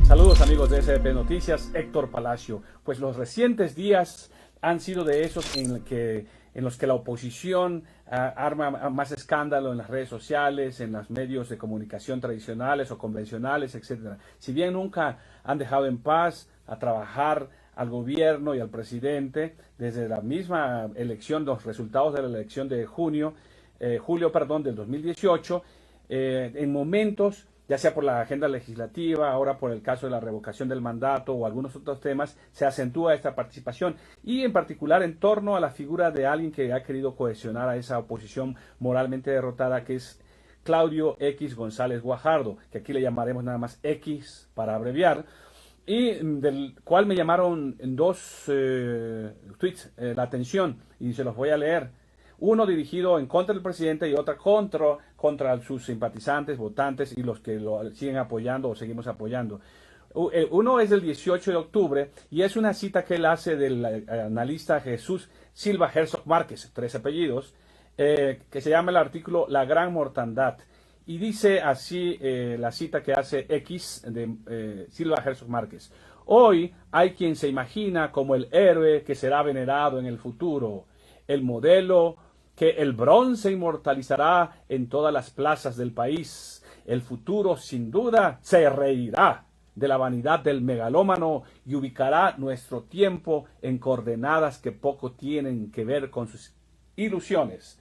Saludos amigos de SDP Noticias, Héctor Palacio. Pues los recientes días han sido de esos en los que la oposición arma más escándalo en las redes sociales, en los medios de comunicación tradicionales o convencionales, etcétera. Si bien nunca han dejado en paz a trabajar al gobierno y al presidente, desde la misma elección, los resultados de la elección de julio, del 2018, en momentos, ya sea por la agenda legislativa, ahora por el caso de la revocación del mandato o algunos otros temas, se acentúa esta participación y en particular en torno a la figura de alguien que ha querido cohesionar a esa oposición moralmente derrotada, que es Claudio X González Guajardo, que aquí le llamaremos nada más X para abreviar, y del cual me llamaron en dos tweets la atención y se los voy a leer. Uno dirigido en contra del presidente y otra contra sus simpatizantes, votantes y los que lo siguen apoyando o seguimos apoyando. Uno es del 18 de octubre y es una cita que él hace del analista Jesús Silva Herzog Márquez, 3 apellidos, que se llama el artículo La Gran Mortandad. Y dice así la cita que hace X de Silva Herzog Márquez. Hoy hay quien se imagina como el héroe que será venerado en el futuro, el modelo que el bronce inmortalizará en todas las plazas del país. El futuro, sin duda, se reirá de la vanidad del megalómano y ubicará nuestro tiempo en coordenadas que poco tienen que ver con sus ilusiones.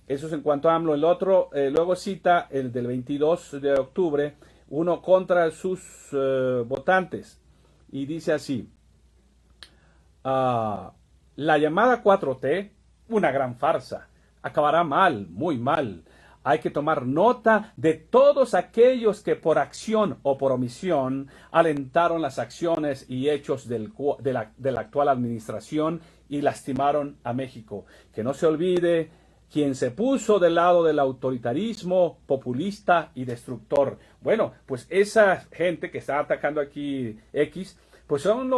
Eso es en cuanto a AMLO. El otro, luego cita el del 22 de octubre, uno contra sus votantes, y dice así, la llamada 4T, una gran farsa, acabará mal, muy mal. Hay que tomar nota de todos aquellos que por acción o por omisión alentaron las acciones y hechos de la actual administración y lastimaron a México. Que no se olvide quien se puso del lado del autoritarismo populista y destructor. Bueno, pues esa gente que está atacando aquí X, pues son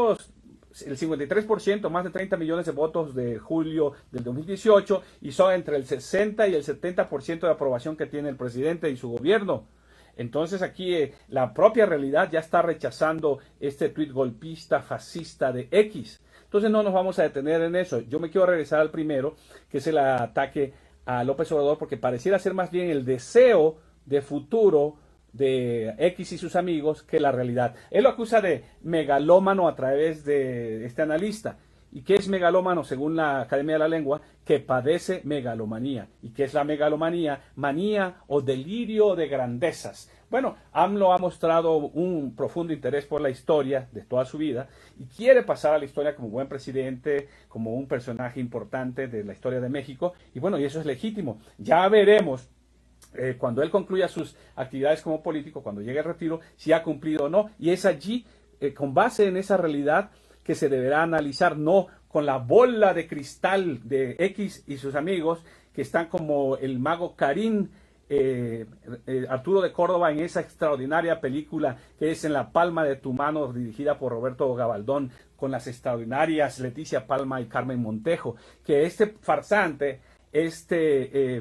el 53%, más de 30 millones de votos de julio del 2018, y son entre el 60 y el 70% de aprobación que tiene el presidente y su gobierno. Entonces aquí la propia realidad ya está rechazando este tuit golpista, fascista de X. Entonces no nos vamos a detener en eso. Yo me quiero regresar al primero, que es el ataque a López Obrador, porque pareciera ser más bien el deseo de futuro de X y sus amigos que la realidad. Él lo acusa de megalómano a través de este analista. ¿Y qué es megalómano? Según la Academia de la Lengua, que padece megalomanía. ¿Y qué es la megalomanía? Manía o delirio de grandezas. Bueno, AMLO ha mostrado un profundo interés por la historia de toda su vida y quiere pasar a la historia como buen presidente, como un personaje importante de la historia de México. Y bueno, y eso es legítimo. Ya veremos cuando él concluya sus actividades como político, cuando llegue al retiro, si ha cumplido o no. Y es allí, con base en esa realidad, que se deberá analizar, no con la bola de cristal de X y sus amigos, que están como el mago Karim, Arturo de Córdoba, en esa extraordinaria película que es En la palma de tu mano, dirigida por Roberto Gabaldón, con las extraordinarias Leticia Palma y Carmen Montejo, que este farsante,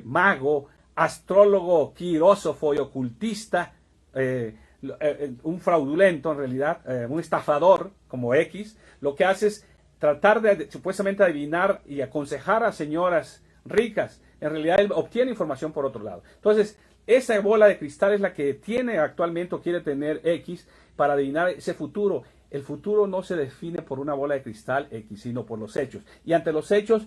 mago, astrólogo, quirósofo y ocultista, un fraudulento en realidad, un estafador como X, lo que hace es tratar de supuestamente adivinar y aconsejar a señoras ricas. En realidad él obtiene información por otro lado. Entonces, esa bola de cristal es la que tiene actualmente o quiere tener X para adivinar ese futuro. El futuro no se define por una bola de cristal X, sino por los hechos. Y ante los hechos,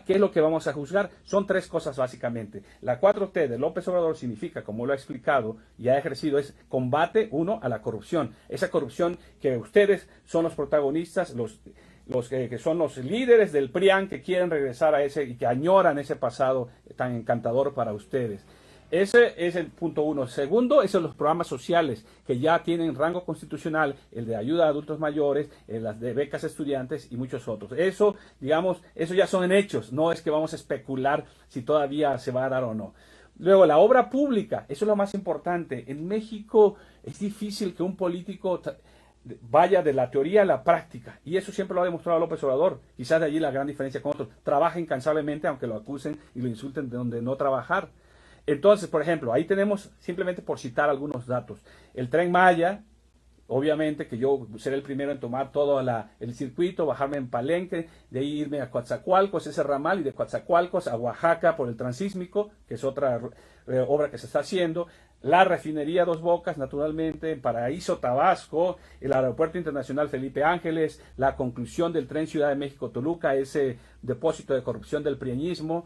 ¿qué es lo que vamos a juzgar? Son 3 cosas básicamente. La 4T de López Obrador significa, como lo ha explicado y ha ejercido, es combate, a la corrupción. Esa corrupción que ustedes son los protagonistas, los que son los líderes del PRIAN, que quieren regresar a ese y que añoran ese pasado tan encantador para ustedes. Ese es el punto 1. Segundo, esos son los programas sociales que ya tienen rango constitucional, el de ayuda a adultos mayores, las de becas a estudiantes y muchos otros. Eso, digamos, eso ya son hechos, no es que vamos a especular si todavía se va a dar o no. Luego, la obra pública, eso es lo más importante. En México es difícil que un político vaya de la teoría a la práctica, y eso siempre lo ha demostrado López Obrador. Quizás de allí la gran diferencia con otros. Trabaja incansablemente, aunque lo acusen y lo insulten de donde no trabajar. Entonces, por ejemplo, ahí tenemos, simplemente por citar algunos datos, el Tren Maya, obviamente que yo seré el primero en tomar todo el circuito, bajarme en Palenque, de ahí irme a Coatzacoalcos, ese ramal, y de Coatzacoalcos a Oaxaca por el Transísmico, que es otra obra que se está haciendo, la refinería Dos Bocas, naturalmente, en Paraíso, Tabasco, el Aeropuerto Internacional Felipe Ángeles, la conclusión del tren Ciudad de México-Toluca, ese depósito de corrupción del prieñismo,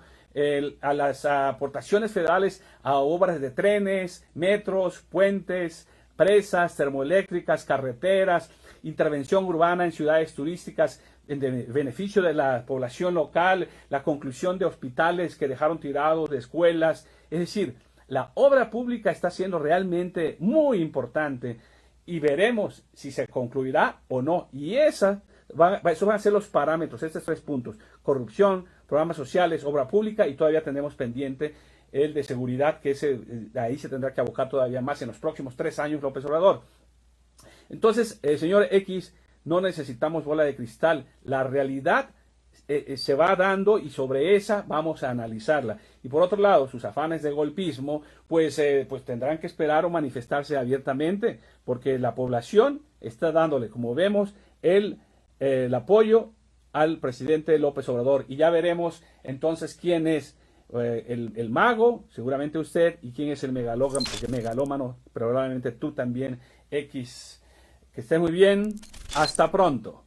a las aportaciones federales a obras de trenes, metros, puentes, presas, termoeléctricas, carreteras, intervención urbana en ciudades turísticas en beneficio de la población local, la conclusión de hospitales que dejaron tirados, de escuelas. Es decir, la obra pública está siendo realmente muy importante y veremos si se concluirá o no. Y esos van a ser los parámetros, estos 3 puntos: corrupción, programas sociales, obra pública, y todavía tenemos pendiente el de seguridad, que ahí se tendrá que abocar todavía más en los próximos 3 años López Obrador. Entonces, señor X, no necesitamos bola de cristal. La realidad se va dando y sobre esa vamos a analizarla. Y por otro lado, sus afanes de golpismo, pues tendrán que esperar o manifestarse abiertamente, porque la población está dándole, como vemos, el apoyo al presidente López Obrador. Y ya veremos entonces quién es el mago, seguramente usted, y quién es el megalómano, probablemente tú también, X. Que esté muy bien. Hasta pronto.